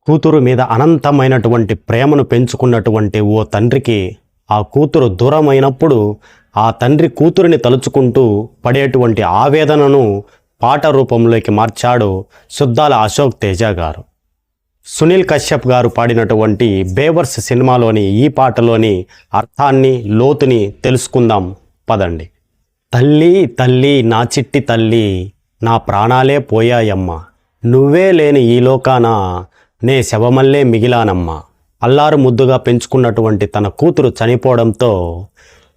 కూతురు మీద అనంతమైనటువంటి ప్రేమను పెంచుకున్నటువంటి ఓ తండ్రికి ఆ కూతురు దూరమైనప్పుడు ఆ తండ్రి కూతురిని తలుచుకుంటూ పడేటువంటి ఆవేదనను పాట రూపంలోకి మార్చాడు సుద్దాల అశోక్ తేజ గారు. సునీల్ కశ్యప్ గారు పాడినటువంటి బేవర్స్ సినిమాలోని ఈ పాటలోని అర్థాన్ని లోతుని తెలుసుకుందాం పదండి. తల్లి తల్లి నా చిట్టి తల్లి, నా ప్రాణాలే పోయాయమ్మా, నువ్వే లేని ఈ లోకాన నే శవమల్లే మిగిలానమ్మా. అల్లారు ముద్దుగా పెంచుకున్నటువంటి తన కూతురు చనిపోవడంతో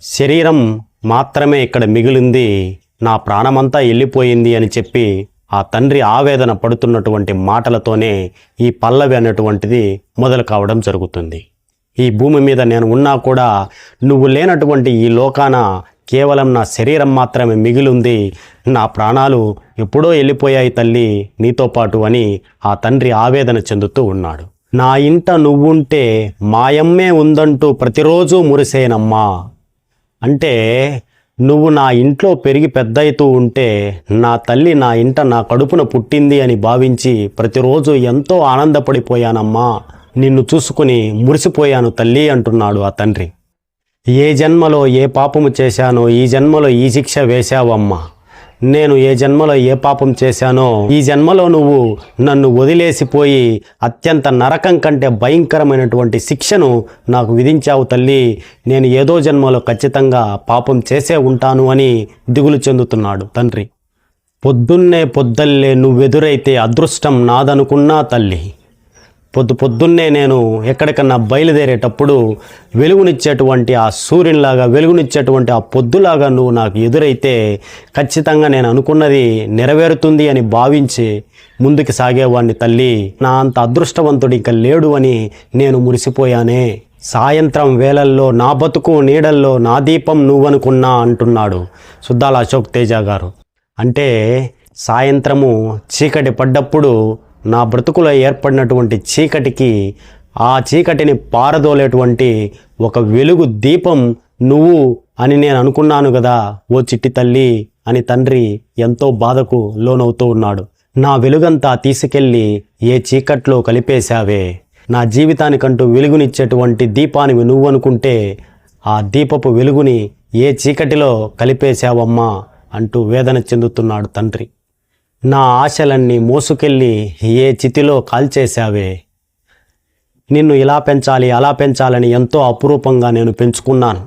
శరీరం మాత్రమే ఇక్కడ మిగిలింది, నా ప్రాణమంతా వెళ్ళిపోయింది అని చెప్పి ఆ తండ్రి ఆవేదన పడుతున్నటువంటి మాటలతోనే ఈ పల్లవి అనేటువంటిది మొదలు కావడం జరుగుతుంది. ఈ భూమి మీద నేను ఉన్నా కూడా నువ్వు లేనటువంటి ఈ లోకాన కేవలం నా శరీరం మాత్రమే మిగిలింది, నా ప్రాణాలు ఎప్పుడో వెళ్ళిపోయాయి తల్లి నీతో పాటు అని ఆ తండ్రి ఆవేదన చెందుతూ ఉన్నాడు. నా ఇంట నువ్వుంటే మాయమ్మే ఉందంటూ ప్రతిరోజు మురిసేనమ్మా. అంటే నువ్వు నా ఇంట్లో పెరిగి పెద్దయితూ ఉంటే నా తల్లి నా ఇంట నా కడుపున పుట్టింది అని భావించి ప్రతిరోజు ఎంతో ఆనందపడిపోయానమ్మా, నిన్ను చూసుకుని మురిసిపోయాను తల్లి అంటున్నాడు ఆ తండ్రి. ఏ జన్మలో ఏ పాపము చేశానో ఈ జన్మలో ఈ శిక్ష వేశావమ్మా, నేను ఏ జన్మలో ఏ పాపం చేశానో ఈ జన్మలో నువ్వు నన్ను వదిలేసిపోయి అత్యంత నరకం కంటే భయంకరమైనటువంటి శిక్షను నాకు విధించావు తల్లి, నేను ఏదో జన్మలో ఖచ్చితంగా పాపం చేసే ఉంటాను అని దిగులు చెందుతున్నాడు తండ్రి. పొద్దున్నే పొద్దల్లే నువ్వెదురైతే అదృష్టం నాదనుకున్నా తల్లి, పొద్దున్నే నేను ఎక్కడికన్నా బయలుదేరేటప్పుడు వెలుగునిచ్చేటువంటి ఆ సూర్యునిలాగా వెలుగునిచ్చేటువంటి ఆ పొద్దులాగా నువ్వు నాకు ఎదురైతే ఖచ్చితంగా నేను అనుకున్నది నెరవేరుతుంది అని భావించి ముందుకు సాగేవాడిని తల్లి, నా అంత అదృష్టవంతుడు ఇక లేడు అని నేను మురిసిపోయానే. సాయంత్రం వేళల్లో నా బతుకు నీడల్లో నా దీపం నువ్వనుకున్నా అంటున్నాడు సుద్దాల అశోక్ తేజ గారు. అంటే సాయంత్రము చీకటి పడ్డప్పుడు నా బ్రతుకులో ఏర్పడినటువంటి చీకటికి ఆ చీకటిని పారదోలేటువంటి ఒక వెలుగు దీపం నువ్వు అని నేను అనుకున్నాను కదా ఓ చిట్టి తల్లి అని తండ్రి ఎంతో బాధకు లోనవుతూ ఉన్నాడు. నా వెలుగంతా తీసుకెళ్ళి ఏ చీకట్లో కలిపేశావే, నా జీవితానికంటూ వెలుగునిచ్చేటువంటి దీపాన్ని నువ్వు అనుకుంటే ఆ దీపపు వెలుగుని ఏ చీకటిలో కలిపేశావమ్మా అంటూ వేదన చెందుతున్నాడు తండ్రి. నా ఆశలన్నీ మోసుకెళ్ళి ఏ చితిలో కాల్చేశావే, నిన్ను ఇలా పెంచాలి అలా పెంచాలని ఎంతో అపురూపంగా నేను పెంచుకున్నాను.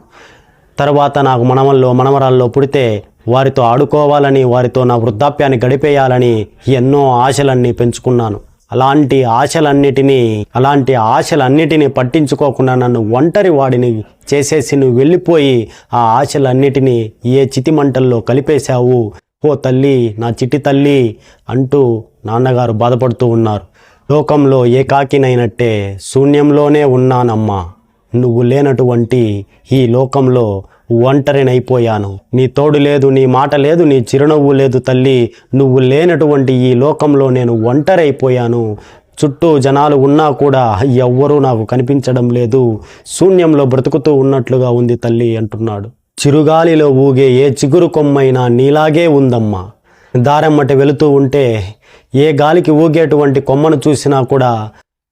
తర్వాత నాకు మనవరాల్లో పుడితే వారితో ఆడుకోవాలని, వారితో నా వృద్ధాప్యాన్ని గడిపేయాలని ఎన్నో ఆశలన్నీ పెంచుకున్నాను. అలాంటి ఆశలన్నిటినీ పట్టించుకోకుండా నన్ను ఒంటరి వాడిని చేసేసి నువ్వు వెళ్ళిపోయి ఆ ఆశలన్నిటినీ ఏ చితి మంటల్లో కలిపేశావు ఓ తల్లి, నా చిట్టి తల్లి అంటూ నాన్నగారు బాధపడుతూ ఉన్నారు. లోకంలో ఏకాకినైనట్టే శూన్యంలోనే ఉన్నానమ్మా, నువ్వు లేనటువంటి ఈ లోకంలో ఒంటరినైపోయాను. నీ తోడు లేదు, నీ మాట లేదు, నీ చిరునవ్వు లేదు తల్లి, నువ్వు లేనటువంటి ఈ లోకంలో నేను ఒంటరైపోయాను. చుట్టూ జనాలు ఉన్నా కూడా ఎవ్వరూ నాకు కనిపించడం లేదు, శూన్యంలో బ్రతుకుతూ ఉన్నట్లుగా ఉంది తల్లి అంటున్నాడు. చిరుగాలిలో ఊగే ఏ చిగురు కొమ్మైనా నీలాగే ఉందమ్మా. దారెమ్మటి వెళుతూ ఉంటే ఏ గాలికి ఊగేటువంటి కొమ్మను చూసినా కూడా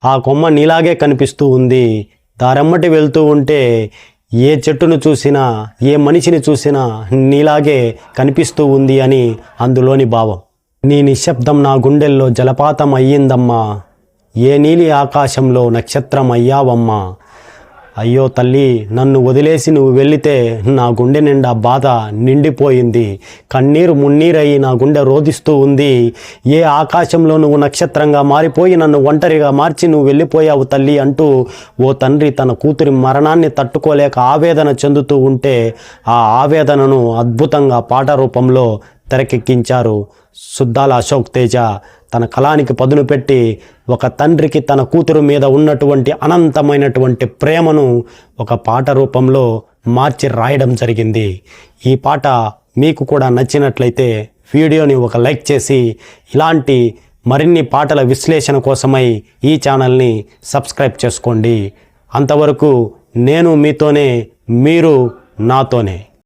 ఆ కొమ్మ నీలాగే కనిపిస్తూ ఉంది. దారెమ్మటి వెళ్తూ ఉంటే ఏ చెట్టును చూసినా ఏ మనిషిని చూసినా నీలాగే కనిపిస్తూ ఉంది అని అందులోని భావం. నీ నిశ్శబ్దం నా గుండెల్లో జలపాతం అయ్యిందమ్మా, ఏ నీలి ఆకాశంలో నక్షత్రం అయ్యావమ్మా. అయ్యో తల్లి, నన్ను వదిలేసి నువ్వు వెళ్ళితే నా గుండె నిండా బాధ నిండిపోయింది, కన్నీరు మున్నీరయ్యి నా గుండె రోధిస్తూ ఉంది. ఏ ఆకాశంలో నువ్వు నక్షత్రంగా మారిపోయి నన్ను ఒంటరిగా మార్చి నువ్వు వెళ్ళిపోయావు తల్లి అంటూ ఓ తండ్రి తన కూతురి మరణాన్ని తట్టుకోలేక ఆవేదన చెందుతూ ఉంటే ఆ ఆవేదనను అద్భుతంగా పాట రూపంలో తెరకెక్కించారు సుద్దాల అశోక్ తేజ. తన కళానికి పదును పెట్టి ఒక తండ్రికి తన కూతురు మీద ఉన్నటువంటి అనంతమైనటువంటి ప్రేమను ఒక పాట రూపంలో మార్చి రాయడం జరిగింది. ఈ పాట మీకు కూడా నచ్చినట్లయితే వీడియోని ఒక లైక్ చేసి ఇలాంటి మరిన్ని పాటల విశ్లేషణ కోసమై ఈ ఛానల్ని సబ్స్క్రైబ్ చేసుకోండి. అంతవరకు నేను మీతోనే, మీరు నాతోనే.